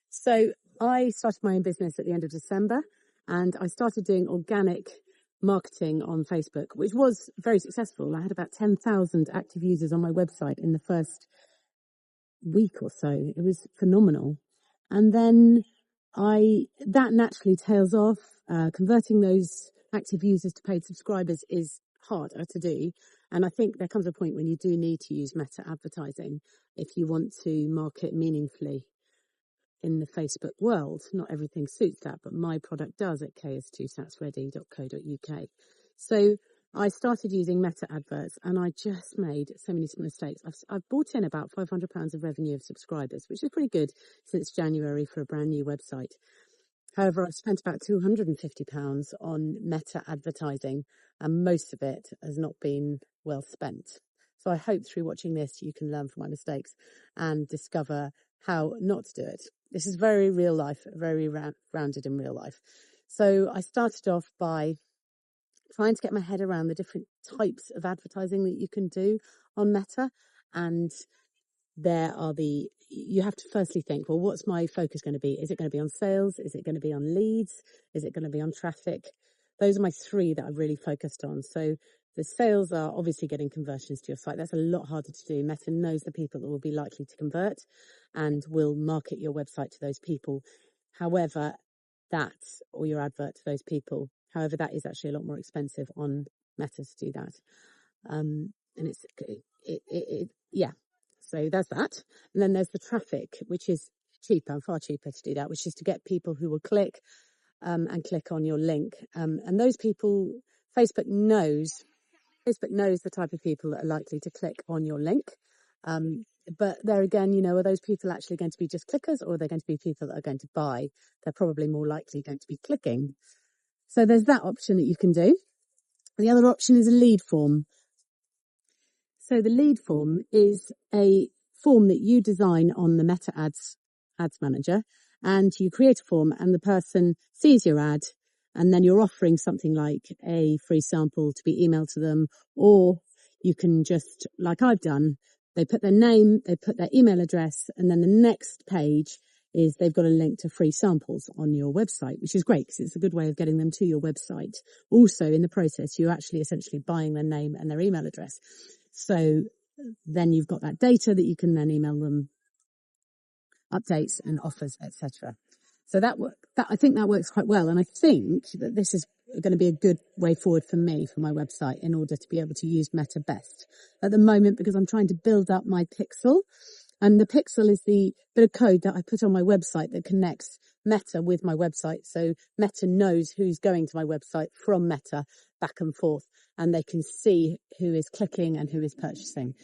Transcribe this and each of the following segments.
So I started my own business at the end of December, and I started doing organic marketing on Facebook, which was very successful. I had about 10,000 active users on my website in the first week or so. It was phenomenal. And then that naturally tails off. Converting those active users to paid subscribers is harder to do. And I think there comes a point when you do need to use meta advertising if you want to market meaningfully in the Facebook world. Not everything suits that, but my product does at ks2satsready.co.uk. So I started using meta adverts, and I just made so many mistakes. I've brought in about £500 of revenue of subscribers, which is pretty good since January for a brand new website. However, I've spent about £250 on meta advertising, and most of it has not been well spent. So I hope through watching this, you can learn from my mistakes and discover how not to do it. This is very real life, very rounded in real life. So I started off by trying to get my head around the different types of advertising that you can do on Meta. And you have to firstly think, well, what's my focus going to be? Is it going to be on sales? Is it going to be on leads? Is it going to be on traffic? Those are my three that I've really focused on. So the sales are obviously getting conversions to your site. That's a lot harder to do. Meta knows the people that will be likely to convert and will market your website to those people. However, or your advert to those people. However, that is actually a lot more expensive on Meta to do that. And yeah. So there's that. And then there's the traffic, which is cheaper, far cheaper to do that, which is to get people who will click and click on your link. And those people, Facebook knows the type of people that are likely to click on your link. But there again, are those people actually going to be just clickers, or are they going to be people that are going to buy? They're probably more likely going to be clicking. So there's that option that you can do. The other option is a lead form. So the lead form is a form that you design on the Meta Ads Manager, and you create a form and the person sees your ad, and then you're offering something like a free sample to be emailed to them, or you can just, like I've done, they put their name, they put their email address, and then the next page is they've got a link to free samples on your website, which is great because it's a good way of getting them to your website. Also, in the process, you're actually essentially buying their name and their email address. So then you've got that data that you can then email them updates and offers, etc. So I think that works quite well. And I think that this is going to be a good way forward for me, for my website, in order to be able to use Meta best at the moment, because I'm trying to build up my pixel. And the pixel is the bit of code that I put on my website that connects Meta with my website. So Meta knows who's going to my website from Meta back and forth, and they can see who is clicking and who is purchasing.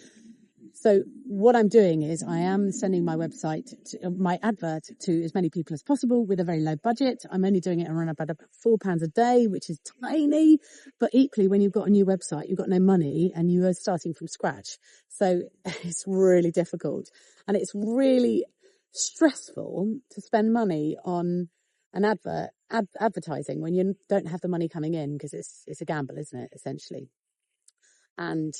So what I'm doing is I am sending my my advert to as many people as possible with a very low budget. I'm only doing it around about £4 a day, which is tiny. But equally, when you've got a new website, you've got no money and you are starting from scratch. So it's really difficult. And it's really stressful to spend money on an advertising when you don't have the money coming in, because it's a gamble, isn't it, essentially? And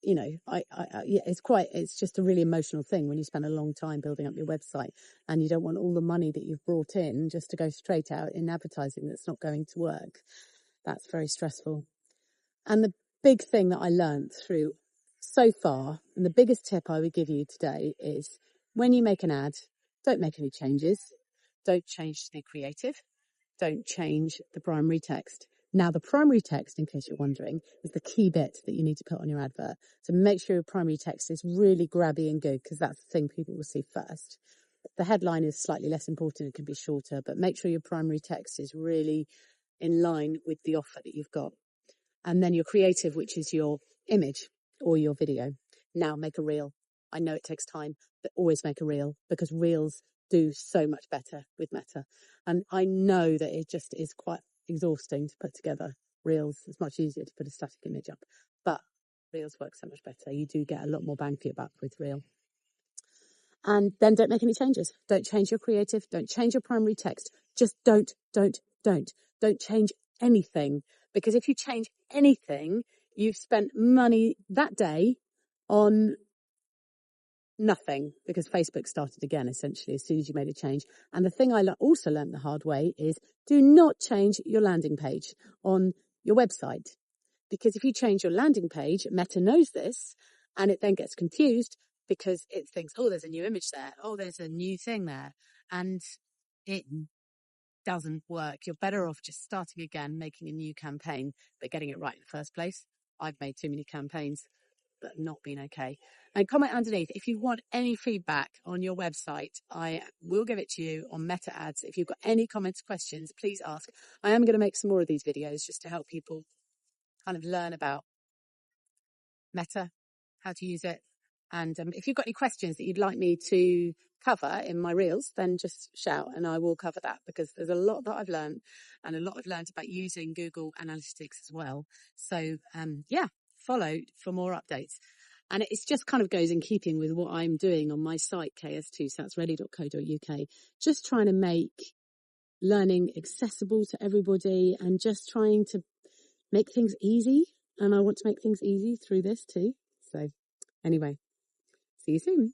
it's just a really emotional thing when you spend a long time building up your website and you don't want all the money that you've brought in just to go straight out in advertising that's not going to work. That's very stressful. And the big thing that I learned through so far, and the biggest tip I would give you today, is when you make an ad, don't make any changes. Don't change the creative. Don't change the primary text. Now, the primary text, in case you're wondering, is the key bit that you need to put on your advert. So make sure your primary text is really grabby and good, because that's the thing people will see first. The headline is slightly less important. It can be shorter, but make sure your primary text is really in line with the offer that you've got. And then your creative, which is your image or your video. Now make a reel. I know it takes time, but always make a reel, because reels do so much better with Meta. And I know that it just is quite exhausting to put together reels. It's much easier to put a static image up, but reels work so much better. You do get a lot more bang for your buck with reel. And then don't make any changes. Don't change your creative. Don't change your primary text. Just don't change anything, because if you change anything, you've spent money that day on nothing, because Facebook started again, essentially, as soon as you made a change. And the thing I also learned the hard way is do not change your landing page on your website. Because if you change your landing page, Meta knows this, and it then gets confused because it thinks, oh, there's a new image there. Oh, there's a new thing there. And it doesn't work. You're better off just starting again, making a new campaign, but getting it right in the first place. I've made too many campaigns that have not been okay. And comment underneath if you want any feedback on your website. I will give it to you on Meta Ads. If you've got any comments, questions, please ask. I am going to make some more of these videos just to help people kind of learn about Meta, how to use it. And if you've got any questions that you'd like me to cover in my reels, then just shout and I will cover that, because there's a lot that I've learned, and a lot I've learned about using Google Analytics as well. So yeah, follow for more updates. And it's just kind of goes in keeping with what I'm doing on my site, ks2satsready.co.uk, just trying to make learning accessible to everybody and just trying to make things easy. And I want to make things easy through this too. So anyway, see you soon.